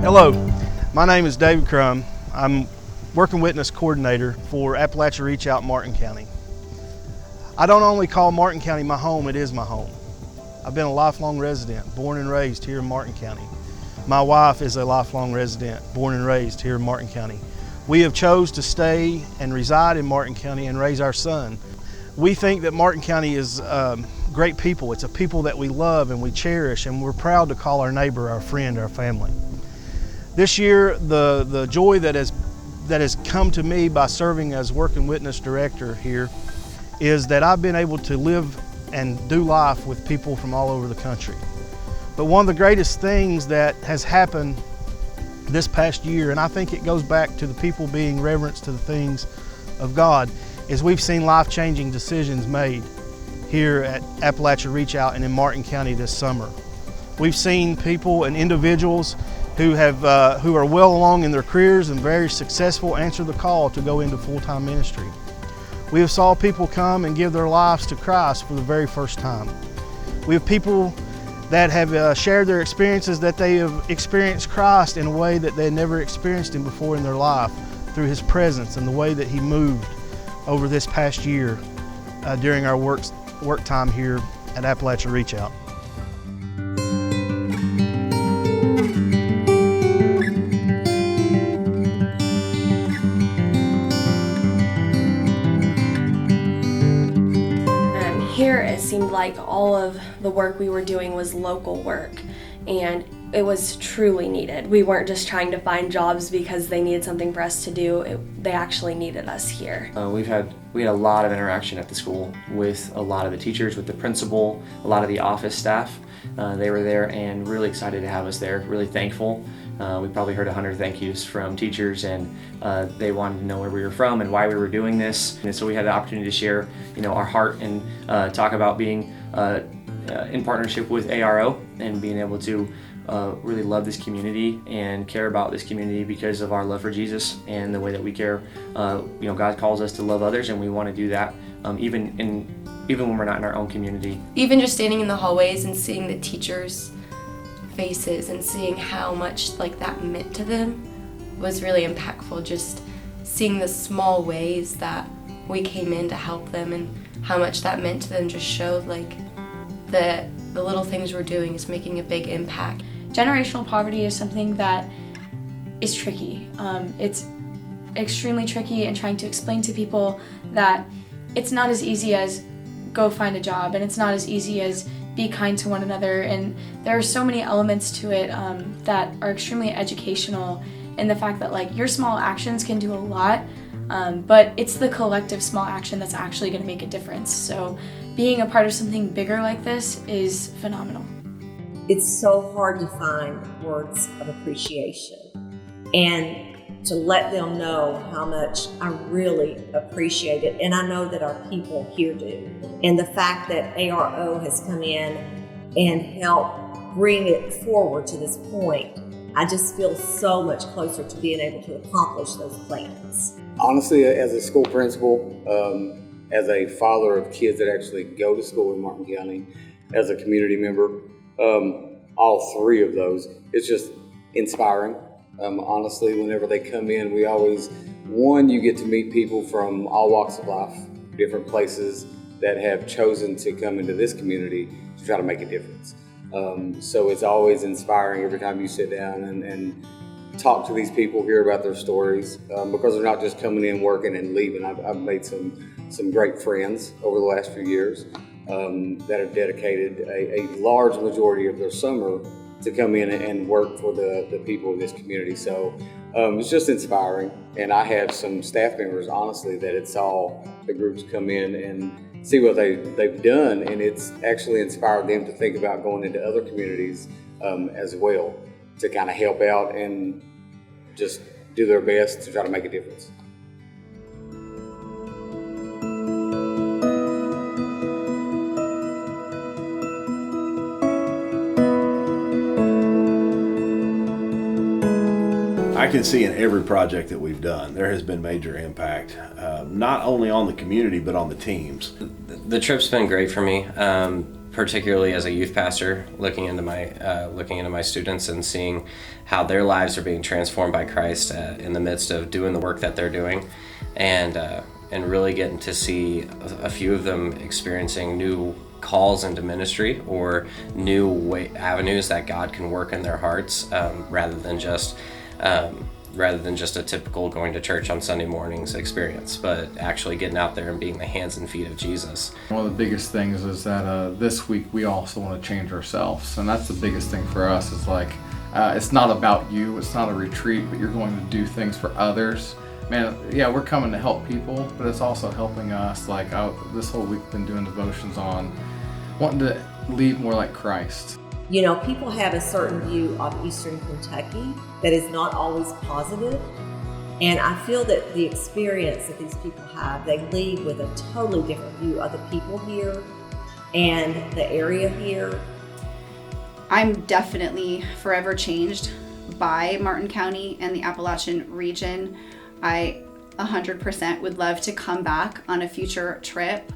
Hello, my name is David CRUM. I'm Working Witness Coordinator for Appalachia Reach Out Martin County. I don't only call Martin County my home, it is my home. I've been a lifelong resident, born and raised here in Martin County. My wife is a lifelong resident, born and raised here in Martin County. We have chose to stay and reside in Martin County and raise our son. We think that Martin County is great people. It's a people that we love and we cherish, and we're proud to call our neighbor our friend, our family. This year, the joy that has come to me by serving as Working Witness Director here is that I've been able to live and do life with people from all over the country. But one of the greatest things that has happened this past year, and I think it goes back to the people being reverence to the things of God, is we've seen life-changing decisions made here at Appalachia Reach Out and in Martin County this summer. We've seen people and individuals who are well along in their careers and very successful answer the call to go into full-time ministry. We have saw people come and give their lives to Christ for the very first time. We have people that have shared their experiences, that they have experienced Christ in a way that they had never experienced Him before in their life, through His presence and the way that He moved over this past year during our work time here at Appalachia Reach Out. Here it seemed like all of the work we were doing was local work, and it was truly needed. We weren't just trying to find jobs because they needed something for us to do. They actually needed us here. We had a lot of interaction at the school with a lot of the teachers, with the principal, a lot of the office staff. They were there and really excited to have us there, really thankful. We probably heard 100 thank yous from teachers, and they wanted to know where we were from and why we were doing this. And so we had the opportunity to share, our heart and talk about being in partnership with ARO and being able to really love this community and care about this community because of our love for Jesus and the way that we care. God calls us to love others, and we want to do that even when we're not in our own community. Even just standing in the hallways and seeing the teachers' faces and seeing how much that meant to them was really impactful. Just seeing the small ways that we came in to help them and how much that meant to them just showed that the little things we're doing is making a big impact. Generational poverty is something that is tricky. It's extremely tricky, and trying to explain to people that it's not as easy as go find a job, and it's not as easy as be kind to one another, and there are so many elements to it that are extremely educational in the fact that your small actions can do a lot, but it's the collective small action that's actually going to make a difference. So being a part of something bigger like this is phenomenal. It's so hard to find words of appreciation, and to let them know how much I really appreciate it, and I know that our people here do. And the fact that ARO has come in and helped bring it forward to this point, I just feel so much closer to being able to accomplish those plans. Honestly, as a school principal, as a father of kids that actually go to school in Martin County, as a community member, all three of those, it's just inspiring. Honestly, whenever they come in, you get to meet people from all walks of life, different places that have chosen to come into this community to try to make a difference. So it's always inspiring every time you sit down and talk to these people, hear about their stories, because they're not just coming in, working, and leaving. I've made some great friends over the last few years that have dedicated a large majority of their summer to come in and work for the people in this community. So it's just inspiring. And I have some staff members, honestly, that it's all the groups come in and see what they've done, and it's actually inspired them to think about going into other communities as well, to kind of help out and just do their best to try to make a difference. I can see in every project that we've done, there has been major impact, not only on the community, but on the teams. The trip's been great for me. particularly as a youth pastor, looking into my students and seeing how their lives are being transformed by Christ in the midst of doing the work that they're doing, and really getting to see a few of them experiencing new calls into ministry or new avenues that God can work in their hearts, rather than just a typical going to church on Sunday mornings experience, but actually getting out there and being the hands and feet of Jesus. One of the biggest things is that this week we also want to change ourselves, and that's the biggest thing for us. Is like it's not about you, it's not a retreat, but you're going to do things for others. Man, yeah, we're coming to help people, but it's also helping us. Like this whole week been doing devotions on wanting to lead more like Christ. You know, people have a certain view of Eastern Kentucky that is not always positive. And I feel that the experience that these people have, they leave with a totally different view of the people here and the area here. I'm definitely forever changed by Martin County and the Appalachian region. I 100% would love to come back on a future trip.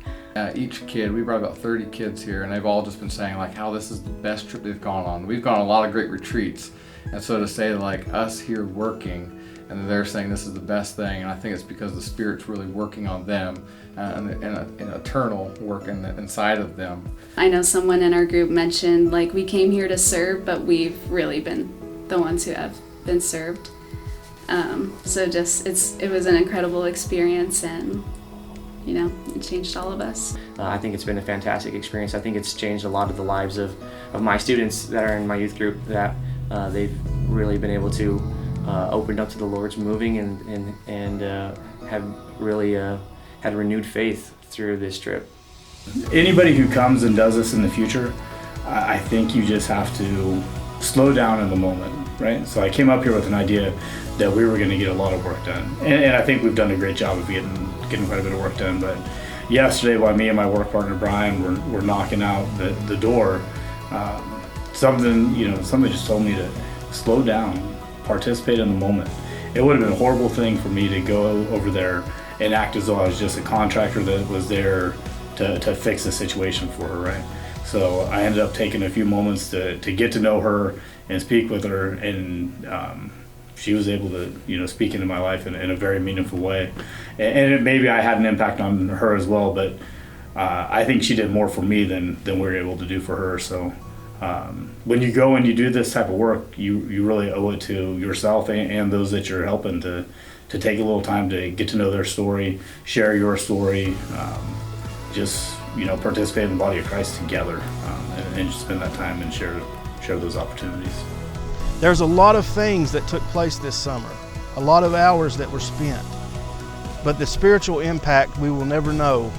Each kid, we brought about 30 kids here, and they've all just been saying like how this is the best trip they've gone on. We've gone on a lot of great retreats, and so to say like us here working, and they're saying this is the best thing, and I think it's because the Spirit's really working on them and an eternal work inside of them. I know someone in our group mentioned like we came here to serve, but we've really been the ones who have been served. So just it was an incredible experience, and you know, it changed all of us. I think it's been a fantastic experience. I think it's changed a lot of the lives of my students that are in my youth group, that they've really been able to open up to the Lord's moving and have really had renewed faith through this trip. Anybody who comes and does this in the future, I think you just have to slow down in the moment, right? So I came up here with an idea that we were going to get a lot of work done, and I think we've done a great job of getting quite a bit of work done. But yesterday, while me and my work partner Brian were knocking out the door, something just told me to slow down, participate in the moment. It would have been a horrible thing for me to go over there and act as though I was just a contractor that was there to fix the situation for her, right? So I ended up taking a few moments to get to know her and speak with her, and she was able to speak into my life in a very meaningful way. And maybe I had an impact on her as well, but I think she did more for me than we were able to do for her. So when you go and you do this type of work, you really owe it to yourself and those that you're helping to take a little time to get to know their story, share your story, just participate in the body of Christ together, and just spend that time and share those opportunities. There's a lot of things that took place this summer, a lot of hours that were spent, but the spiritual impact we will never know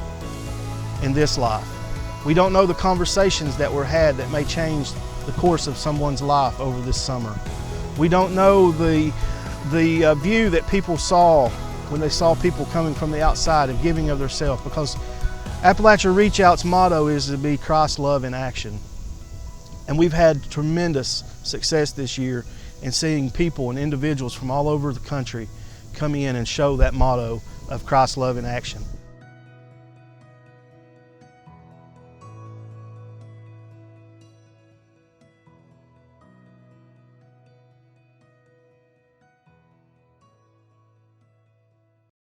in this life. We don't know the conversations that were had that may change the course of someone's life over this summer. We don't know the view that people saw when they saw people coming from the outside and giving of themselves, because Appalachia Reach Out's motto is to be Christ love in action. And we've had tremendous success this year in seeing people and individuals from all over the country come in and show that motto of Christ love in action.